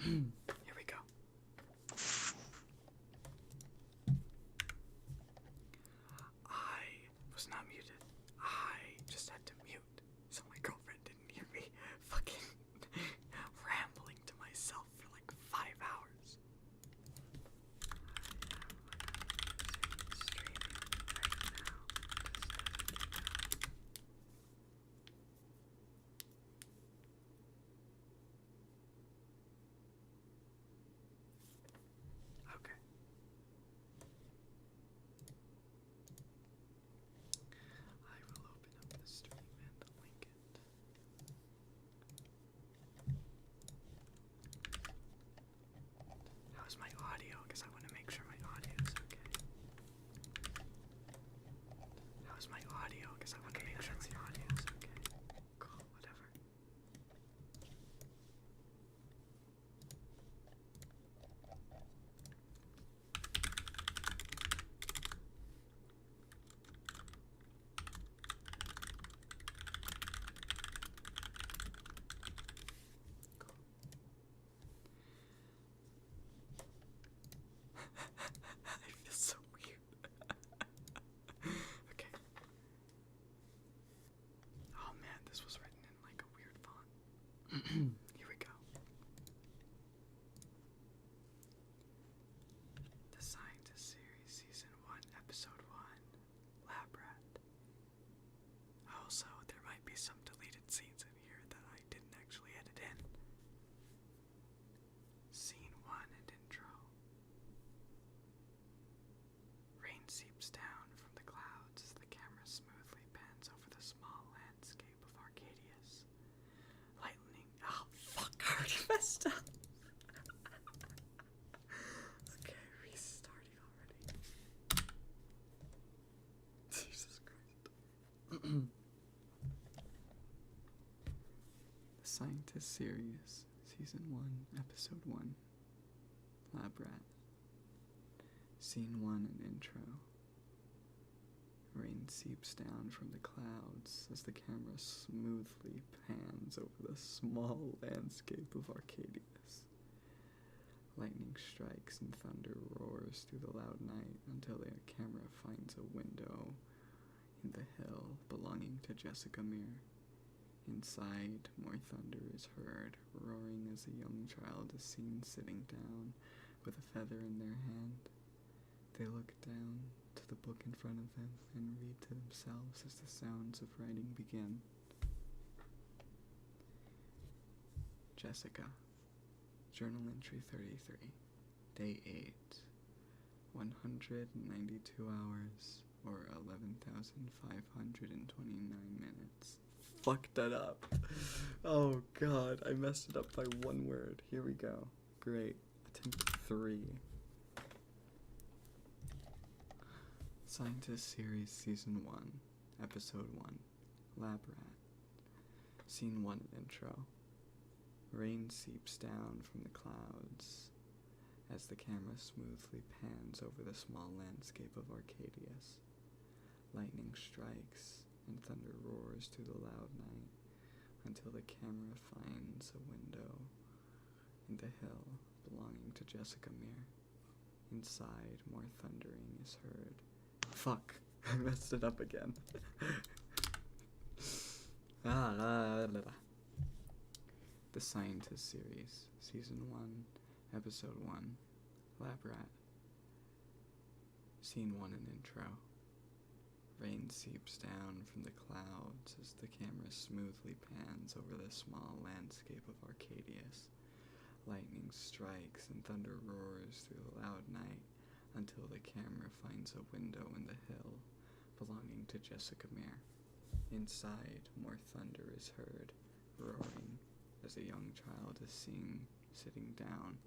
Here we go. I was not muted. I just had to mute so my girlfriend didn't hear me fucking rambling to myself for like 5 hours. Okay. I will open up the stream and link it. How's my audio? Because I want to make sure my audio is okay. How's my audio? Because I want to make sure my audio is okay. Cool, whatever. I feel so weird. Okay. Oh man, this was written in like a weird font. Here we go. The Scientist Series Season 1, Episode 1, Lab Rat. Also, there might be some deleted scenes in here that I didn't actually edit in. Scene 1 and intro. Rain seeps down from the clouds as the camera smoothly pans over the small landscape of Arcadius. Lightning. Oh, fuck, I already messed up. Okay, restarting already. Jesus Christ. The Scientist Series, Season 1, Episode 1, Lab Rat. Scene 1 and intro. Rain seeps down from the clouds as the camera smoothly pans over the small landscape of Arcadius. Lightning strikes and thunder roars through the loud night until the camera finds a window in the hill belonging to Jessica Meir. Inside, more thunder is heard, roaring as a young child is seen sitting down with a feather in their hand. They look down to the book in front of them and read to themselves as the sounds of writing begin. Jessica. Journal entry 33. Day 8. 192 hours, or 11,529 minutes. Fucked that up. Oh god, I messed it up by one word. Here we go. Great. Attempt 3. Scientist Series Season 1, Episode 1, Lab Rat. Scene 1 intro. Rain seeps down from the clouds as the camera smoothly pans over the small landscape of Arcadius. Lightning strikes and thunder roars through the loud night until the camera finds a window in the hill belonging to Jessica Meir. Inside, more thundering is heard. Fuck, I messed it up again. The Scientist Series, Season 1, Episode 1, Lab Rat. Scene 1 and intro. Rain seeps down from the clouds as the camera smoothly pans over the small landscape of Arcadius. Lightning strikes and thunder roars through the loud night until the camera finds a window in the hill belonging to Jessica Meir. Inside, more thunder is heard, roaring, as a young child is seen sitting down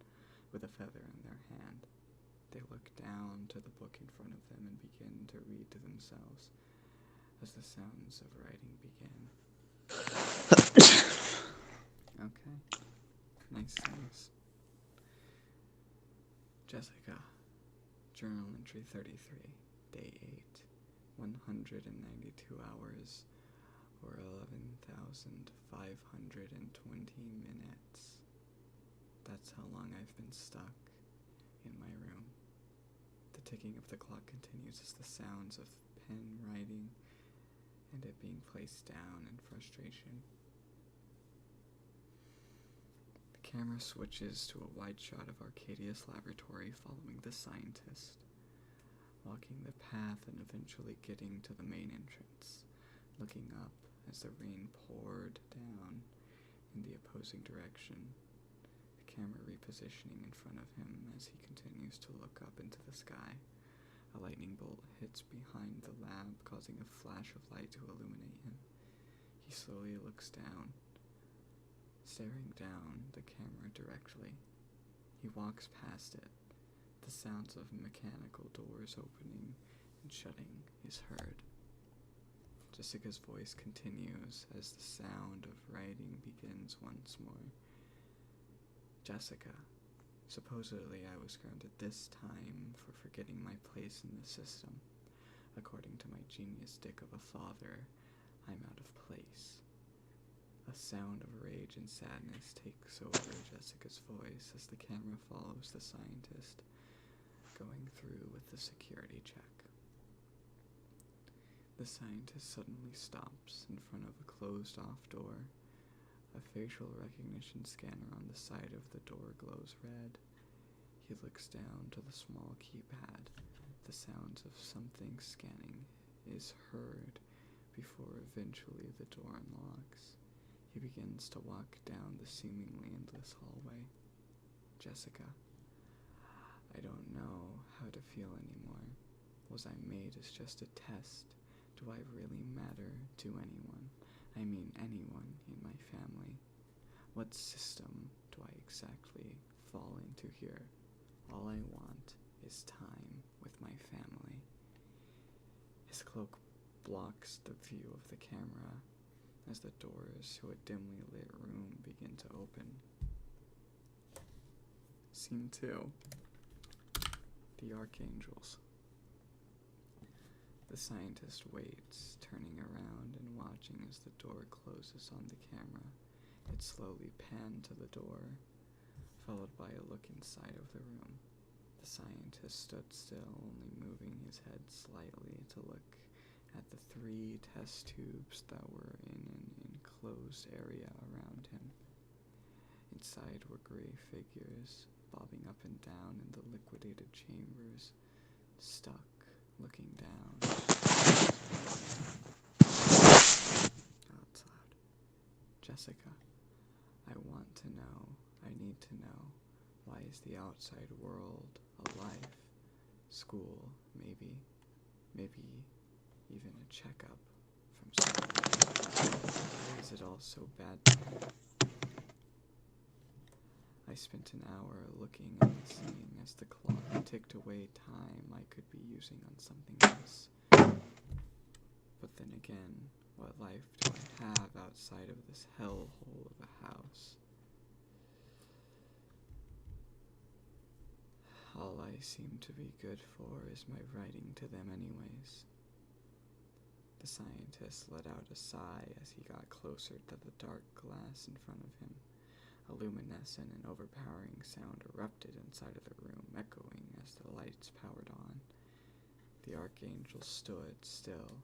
with a feather in their hand. They look down to the book in front of them and begin to read to themselves as the sounds of writing begin. Okay. Nice things. Jessica. Journal entry 33. Day 8. 192 hours, or 11,520 minutes. That's how long I've been stuck in my room. The ticking of the clock continues as the sounds of pen writing and it being placed down in frustration. The camera switches to a wide shot of Arcadius' laboratory following the scientist, walking the path and eventually getting to the main entrance, looking up as the rain poured down in the opposing direction, the camera repositioning in front of him as he continues to look up into the sky. A lightning bolt hits behind the lab, causing a flash of light to illuminate him. He slowly looks down, staring down the camera directly. He walks past it. The sounds of mechanical doors opening and shutting is heard. Jessica's voice continues as the sound of writing begins once more. Jessica, supposedly I was grounded this time for forgetting my place in the system. According to my genius dick of a father, I'm out of place. A sound of rage and sadness takes over Jessica's voice as the camera follows the scientist, going through with the security check. The scientist suddenly stops in front of a closed-off door. A facial recognition scanner on the side of the door glows red. He looks down to the small keypad. The sounds of something scanning is heard before eventually the door unlocks. He begins to walk down the seemingly endless hallway. Jessica, I don't know how to feel anymore. Was I made as just a test? Do I really matter to anyone? I mean anyone in my family? What system do I exactly fall into here? All I want is time with my family. His cloak blocks the view of the camera as the doors to a dimly lit room begin to open. Scene 2. The Archangels. The scientist waits, turning around and watching as the door closes on the camera. It slowly panned to the door, followed by a look inside of the room. The scientist stood still, only moving his head slightly to look at the 3 test tubes that were in an enclosed area around him. Inside were gray figures, bobbing up and down in the liquidated chambers, stuck, looking down. Oh, it's loud. Jessica, I want to know, I need to know, why is the outside world alive? School, maybe even a checkup from someone. Why is it all so bad? I spent an hour looking at the scene as the clock ticked away time I could be using on something else. But then again, what life do I have outside of this hellhole of a house? All I seem to be good for is my writing to them anyways. The scientist let out a sigh as he got closer to the dark glass in front of him. A luminescent and overpowering sound erupted inside of the room, echoing as the lights powered on. The archangels stood still,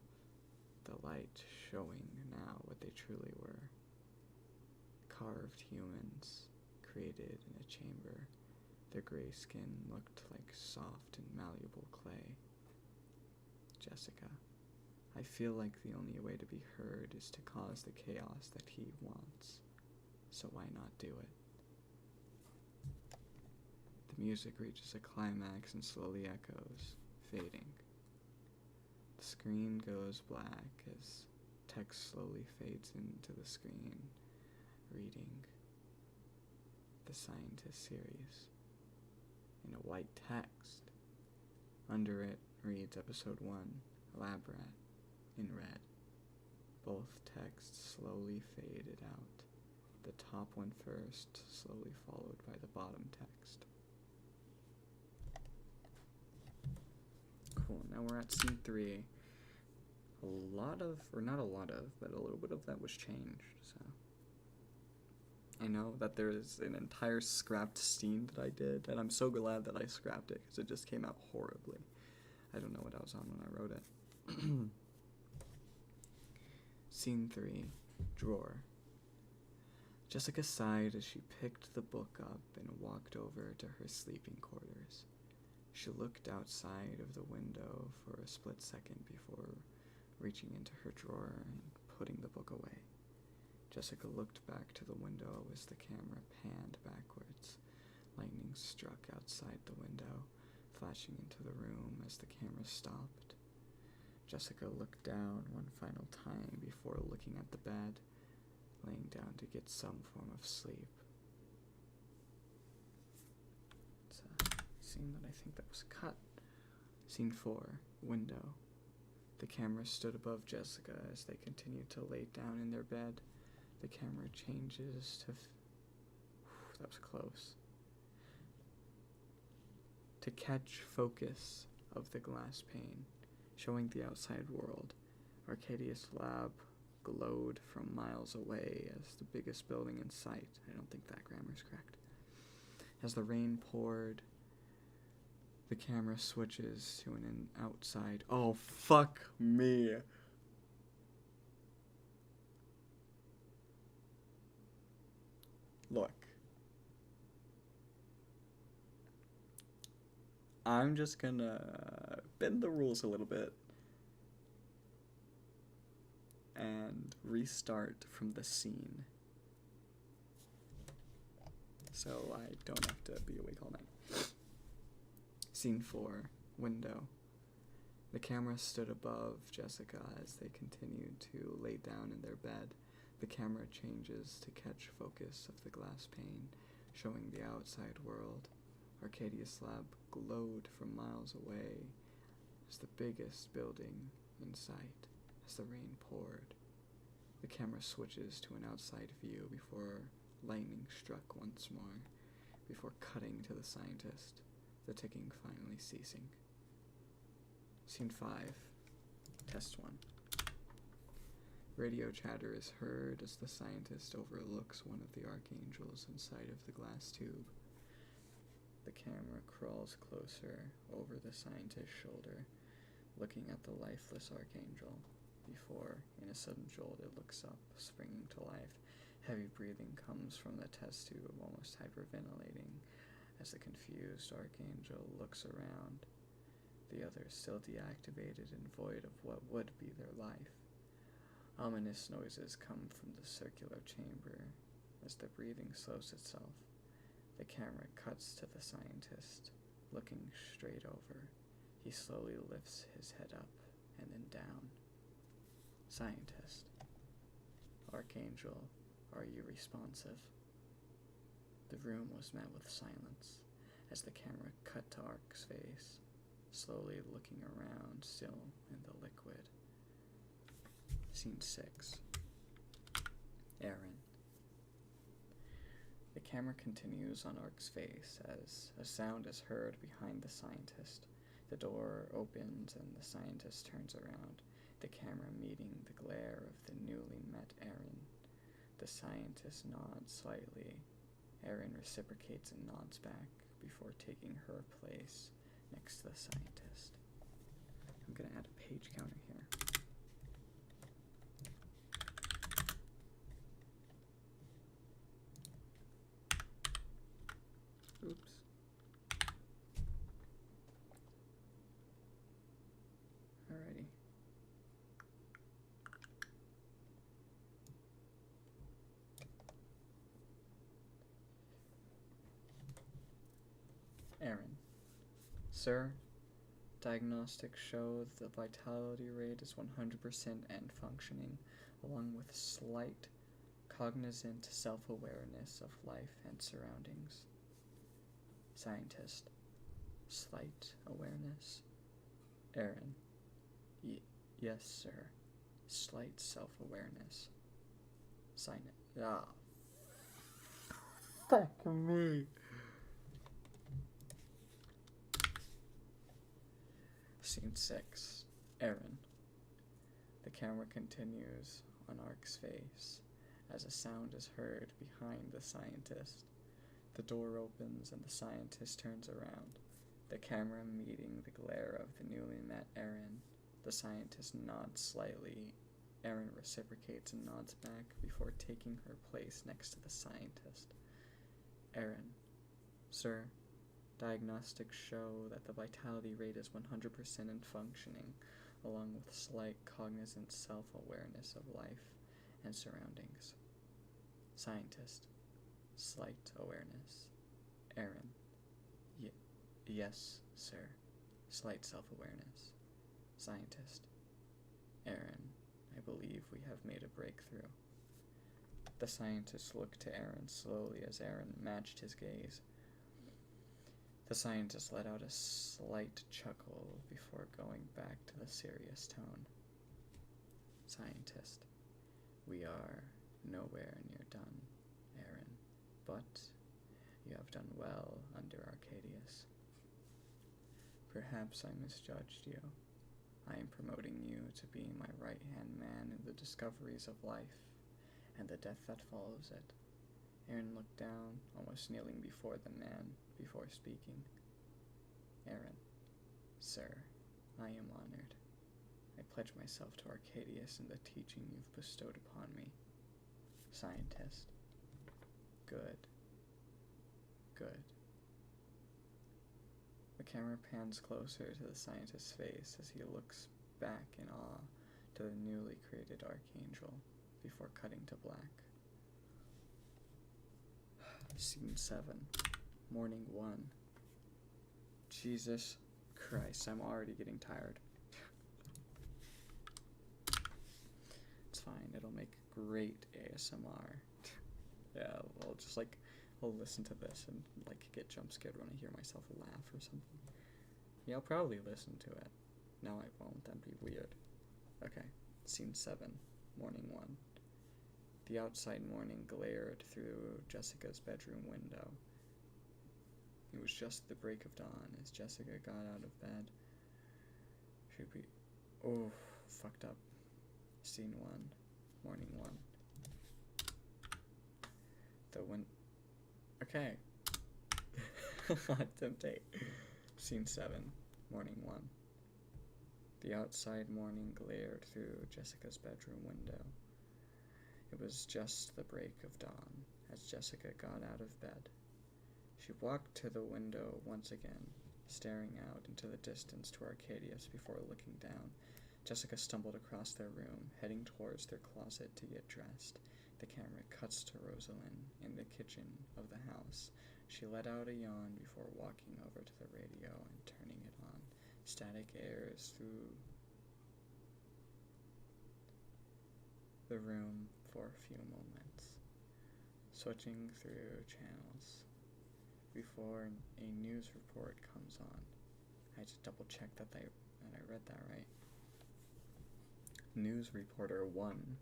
the light showing now what they truly were. Carved humans, created in a chamber. Their gray skin looked like soft and malleable clay. Jessica, I feel like the only way to be heard is to cause the chaos that he wants. So why not do it? The music reaches a climax and slowly echoes, fading. The screen goes black as text slowly fades into the screen, reading The Scientist series. In a white text. Under it reads Episode 1, Lab Rat, in red. Both texts slowly faded out. The top one first, slowly followed by the bottom text. Cool, now we're at scene 3. But a little bit of that was changed, so. I know that there is an entire scrapped scene that I did, and I'm so glad that I scrapped it because it just came out horribly. I don't know what I was on when I wrote it. Scene 3, Drawer. Jessica sighed as she picked the book up and walked over to her sleeping quarters. She looked outside of the window for a split second before reaching into her drawer and putting the book away. Jessica looked back to the window as the camera panned backwards. Lightning struck outside the window, flashing into the room as the camera stopped. Jessica looked down one final time before looking at the bed, laying down to get some form of sleep. It's a scene that I think that was cut. Scene 4, Window. The camera stood above Jessica as they continued to lay down in their bed. The camera changes to... that was close. To catch focus of the glass pane, showing the outside world. Arcadius Lab glowed from miles away as the biggest building in sight. I don't think that grammar's correct. As the rain poured, the camera switches to an outside... Oh, fuck me! Look. I'm just gonna bend the rules a little bit and restart from the scene, so I don't have to be awake all night. Scene 4, Window. The camera stood above Jessica as they continued to lay down in their bed. The camera changes to catch focus of the glass pane, showing the outside world. Arcadius Lab glowed from miles away as the biggest building in sight. As the rain poured, the camera switches to an outside view before lightning struck once more, before cutting to the scientist, the ticking finally ceasing. Scene 5, Test 1. Radio chatter is heard as the scientist overlooks one of the archangels inside of the glass tube. The camera crawls closer over the scientist's shoulder, looking at the lifeless archangel, before, in a sudden jolt, it looks up, springing to life. Heavy breathing comes from the test tube, almost hyperventilating, as the confused archangel looks around. The others still deactivated and void of what would be their life. Ominous noises come from the circular chamber as the breathing slows itself. The camera cuts to the scientist, looking straight over. He slowly lifts his head up and then down. Scientist. Archangel, are you responsive? The room was met with silence as the camera cut to Ark's face, slowly looking around, still in the liquid. Scene 6. Aaron. The camera continues on Ark's face as a sound is heard behind the scientist. The door opens and the scientist turns around, the camera meeting the glare of the newly met Aaron. The scientist nods slightly. Aaron reciprocates and nods back before taking her place next to the scientist. I'm going to add a page counter here. Oops. Alrighty. Aaron. Sir, diagnostics show the vitality rate is 100% and functioning, along with slight cognizant self-awareness of life and surroundings. Scientist. Slight awareness. Aaron. Yes, sir. Slight self-awareness. Sign it. Ah. Fuck me. Scene 6. Aaron. The camera continues on Ark's face as a sound is heard behind the scientist. The door opens and the scientist turns around, the camera meeting the glare of the newly met Erin. The scientist nods slightly. Erin reciprocates and nods back before taking her place next to the scientist. Erin, sir, diagnostics show that the vitality rate is 100% in functioning, along with slight cognizant self-awareness of life and surroundings. Scientist, slight awareness. Erin, yes, sir, slight self-awareness. Scientist, Erin, I believe we have made a breakthrough. The scientist looked to Erin slowly as Erin matched his gaze. The scientist let out a slight chuckle before going back to the serious tone. Scientist, we are nowhere near done, Erin, but you have done well under Arcadius. Perhaps I misjudged you. I am promoting you to being my right-hand man in the discoveries of life and the death that follows it. Erin looked down, almost kneeling before the man, before speaking. Erin, sir, I am honored. I pledge myself to Arcadius and the teaching you've bestowed upon me. Scientist, good. The camera pans closer to the scientist's face as he looks back in awe to the newly created Archangel before cutting to black. Scene 7. Morning 1. Jesus Christ, I'm already getting tired. It's fine, it'll make great ASMR. Yeah, I'll listen to this and get jump scared when I hear myself laugh or something. Yeah, I'll probably listen to it. No, I won't, that'd be weird. Okay, scene 7, morning 1. The outside morning glared through Jessica's bedroom window. It was just the break of dawn as Jessica got out of bed. She'd be... Oh, fucked up. Scene 1, morning 1. Okay. Temptate. Scene 7, morning 1. The outside morning glared through Jessica's bedroom window. It was just the break of dawn as Jessica got out of bed. She walked to the window once again, staring out into the distance to Arcadius before looking down. Jessica stumbled across their room, heading towards their closet to get dressed. The camera cuts to Rosalind in the kitchen of the house. She let out a yawn before walking over to the radio and turning it on. Static airs through the room for a few moments, switching through channels before a news report comes on. I had to double check that I read that right. News Reporter 1.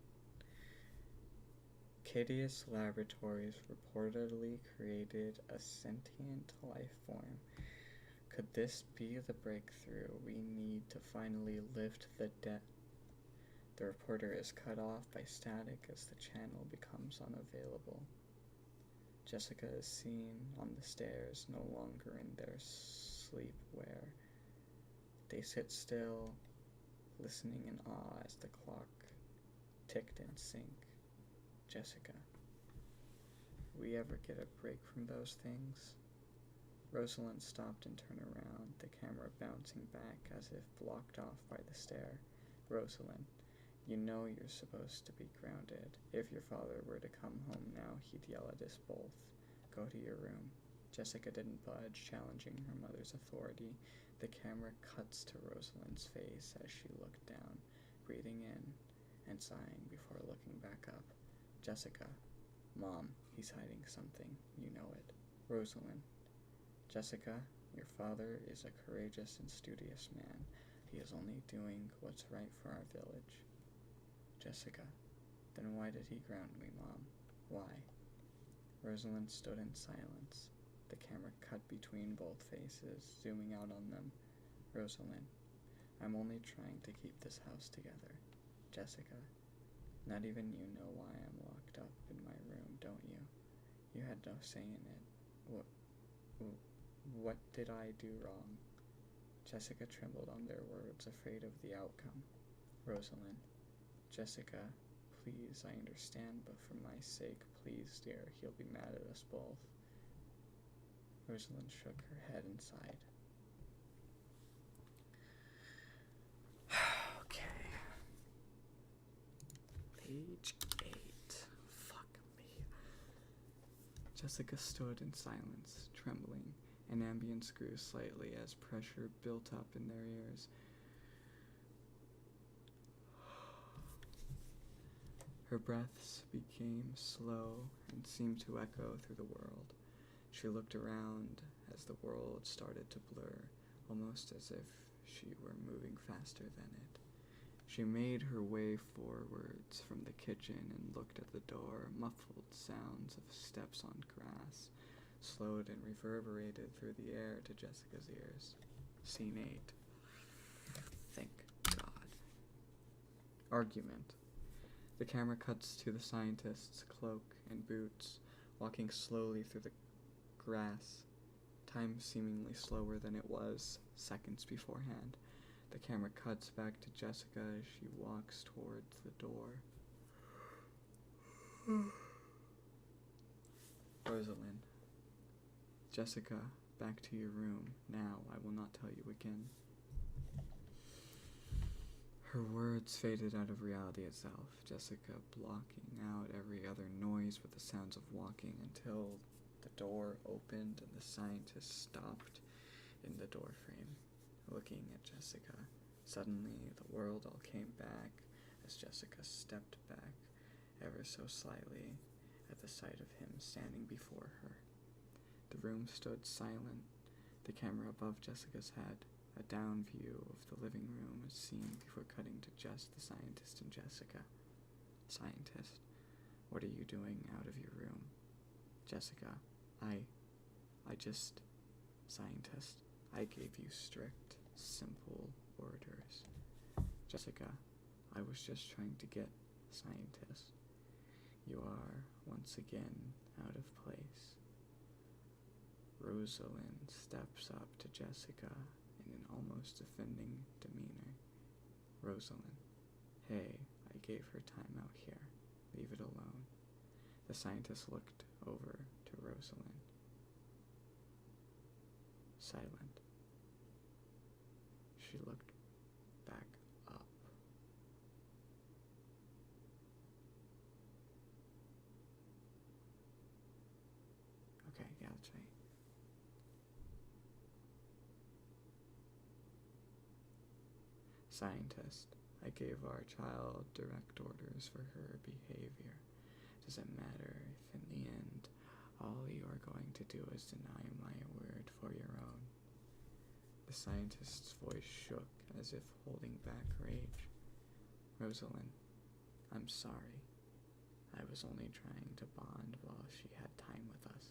Arcadius Laboratories reportedly created a sentient life form. Could this be the breakthrough we need to finally lift the debt? The reporter is cut off by static as the channel becomes unavailable. Jessica is seen on the stairs, no longer in their sleepwear. They sit still, listening in awe as the clock ticked in sync. Jessica, we ever get a break from those things? Rosalind stopped and turned around, the camera bouncing back as if blocked off by the stare. Rosalind, you know you're supposed to be grounded. If your father were to come home now, he'd yell at us both. Go to your room. Jessica didn't budge, challenging her mother's authority. The camera cuts to Rosalind's face as she looked down, breathing in and sighing before looking back up. Jessica, Mom, he's hiding something. You know it. Rosalind, Jessica, your father is a courageous and studious man. He is only doing what's right for our village. Jessica, then why did he ground me, Mom? Why? Rosalind stood in silence. The camera cut between both faces, zooming out on them. Rosalind, I'm only trying to keep this house together. Jessica, not even you know why I'm locked up. You had no say in it. What did I do wrong? Jessica trembled on their words, afraid of the outcome. Rosalind. Jessica, please, I understand, but for my sake, please, dear, he'll be mad at us both. Rosalind shook her head and sighed. Okay. Page 8. Fuck me. Jessica stood in silence, trembling, and ambience grew slightly as pressure built up in their ears. Her breaths became slow and seemed to echo through the world. She looked around as the world started to blur, almost as if she were moving faster than it. She made her way forwards from the kitchen and looked at the door. Muffled sounds of steps on grass slowed and reverberated through the air to Jessica's ears. Scene 8. Thank God. Argument. The camera cuts to the scientist's cloak and boots, walking slowly through the grass, time seemingly slower than it was seconds beforehand. The camera cuts back to Jessica as she walks towards the door. Rosalind. Jessica, back to your room. Now, I will not tell you again. Her words faded out of reality itself, Jessica blocking out every other noise with the sounds of walking until the door opened and the scientist stopped in the doorframe, looking at Jessica. Suddenly, the world all came back as Jessica stepped back ever so slightly at the sight of him standing before her. The room stood silent, the camera above Jessica's head. A down view of the living room was seen before cutting to just the scientist and Jessica. Scientist, what are you doing out of your room? Jessica, Scientist, I gave you strict, simple orders. Jessica, I was just trying to get. Scientist, you are once again out of place. Rosalind steps up to Jessica in an almost offending demeanor. Rosalind, hey, I gave her time out here. Leave it alone. The scientist looked over to Rosalind. Silent. She looked back up. Okay, yeah, that's right. Scientist, I gave our child direct orders for her behavior. Does it matter if in the end all you are going to do is deny my word for your own? The scientist's voice shook as if holding back rage. Rosalind, I'm sorry. I was only trying to bond while she had time with us.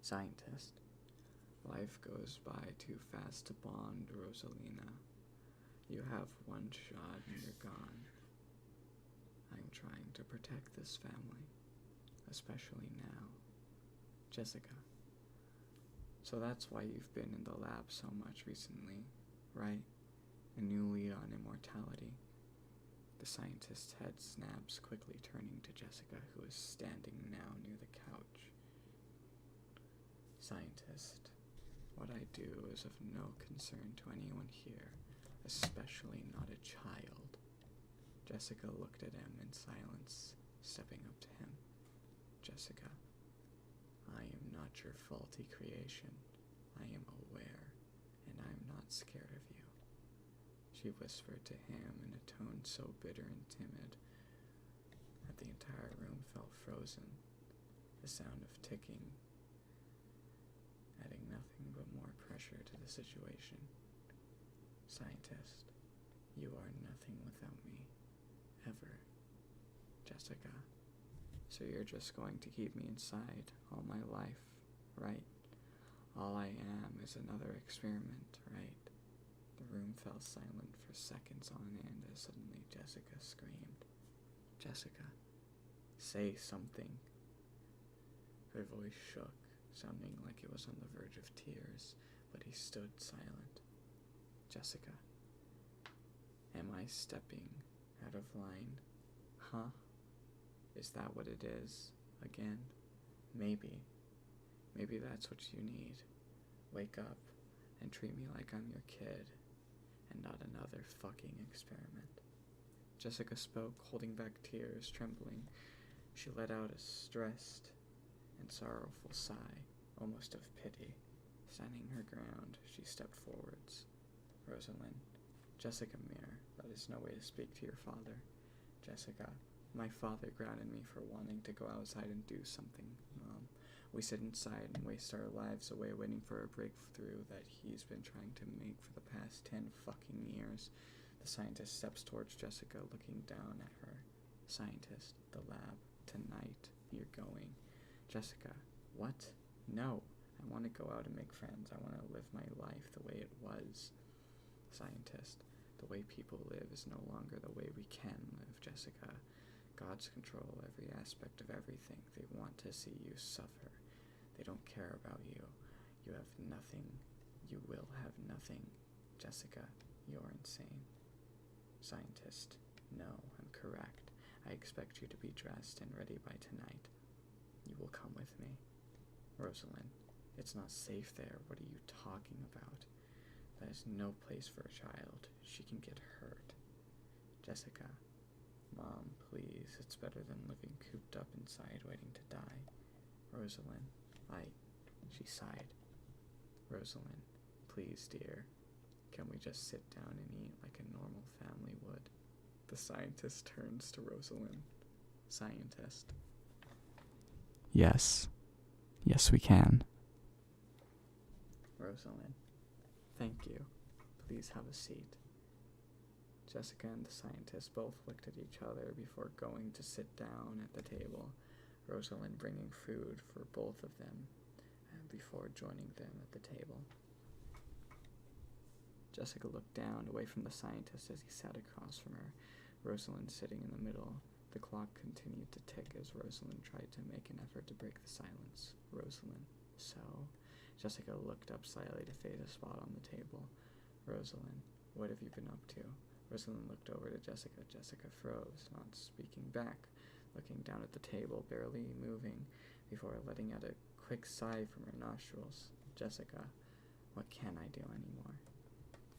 Scientist, life goes by too fast to bond, Rosalina. You have one shot and you're gone. I'm trying to protect this family, especially now. Jessica. So that's why you've been in the lab so much recently, right? A new lead on immortality. The scientist's head snaps, quickly turning to Jessica, who is standing now near the couch. Scientist, what I do is of no concern to anyone here, especially not a child. Jessica looked at him in silence, stepping up to him. Jessica, I am not your faulty creation. I am aware, and I am not scared of you. She whispered to him in a tone so bitter and timid that the entire room felt frozen, the sound of ticking adding nothing but more pressure to the situation. Scientist, you are nothing without me, ever. Jessica, so you're just going to keep me inside all my life, right? All I am is another experiment, right? The room fell silent for seconds on end as suddenly Jessica screamed. Jessica, say something. Her voice shook, sounding like it was on the verge of tears, but he stood silent. Jessica, am I stepping out of line? Huh? Is that what it is? Again? Maybe. Maybe that's what you need. Wake up and treat me like I'm your kid, and not another fucking experiment. Jessica spoke, holding back tears, trembling. She let out a stressed and sorrowful sigh, almost of pity. Standing her ground, she stepped forwards. Rosalind, Jessica Meir, that is no way to speak to your father. Jessica, my father grounded me for wanting to go outside and do something, Mom. We sit inside and waste our lives away waiting for a breakthrough that he's been trying to make for the past 10 fucking years. The scientist steps towards Jessica, looking down at her. Scientist, the lab, tonight, you're going. Jessica, what? No, I want to go out and make friends. I want to live my life the way it was. Scientist, the way people live is no longer the way we can live, Jessica. Gods control every aspect of everything. They want to see you suffer. They don't care about you. You have nothing. You will have nothing. Jessica, you're insane. Scientist, no, I'm correct. I expect you to be dressed and ready by tonight. You will come with me. Rosalind, it's not safe there. What are you talking about? That is no place for a child. She can get hurt. Jessica, Mom, please, it's better than living cooped up inside waiting to die. Rosalind, she sighed. Rosalind, please, dear, can we just sit down and eat like a normal family would? The scientist turns to Rosalind. Scientist. Yes. Yes, we can. Rosalind, thank you. Please have a seat. Jessica and the scientist both looked at each other before going to sit down at the table, Rosalind bringing food for both of them, and before joining them at the table. Jessica looked down, away from the scientist as he sat across from her, Rosalind sitting in the middle. The clock continued to tick as Rosalind tried to make an effort to break the silence. Rosalind, so? Jessica looked up slightly to face a spot on the table. Rosalind, what have you been up to? Rosalind looked over to Jessica. Jessica froze, not speaking back, looking down at the table, barely moving, before letting out a quick sigh from her nostrils. Jessica, what can I do anymore?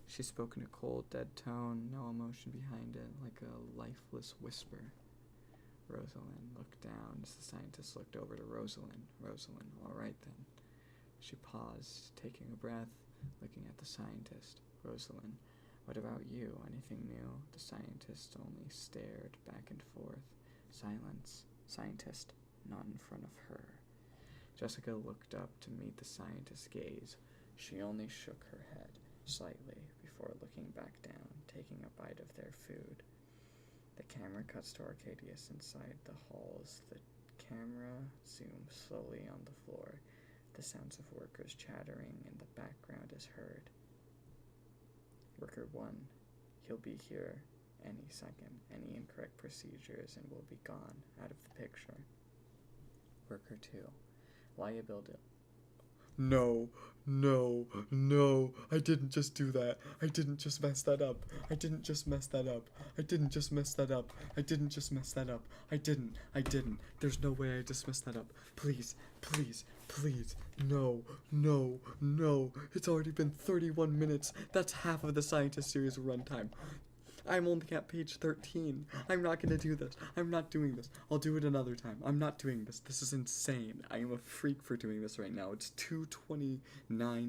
She spoke in a cold, dead tone, no emotion behind it, like a lifeless whisper. Rosalind looked down as the scientist looked over to Rosalind. Rosalind, all right then. She paused, taking a breath, looking at the scientist. Rosalind, what about you? Anything new? The scientist only stared back and forth. Silence. Scientist, not in front of her. Jessica looked up to meet the scientist's gaze. She only shook her head slightly before looking back down, taking a bite of their food. The camera cuts to Arcadius inside the halls. The camera zooms slowly on the floor. The sounds of workers chattering in the background is heard. Worker 1, he'll be here any second. Any incorrect procedures and will be gone, out of the picture. Worker 2, liability. No, I didn't just do that. I didn't just mess that up. I didn't. There's no way I just messed that up. Please. No. It's already been 31 minutes. That's half of the Scientist series runtime. I'm only at page 13. I'm not gonna do this. I'm not doing this. I'll do it another time. I'm not doing this. This is insane. I am a freak for doing this right now. It's 2:29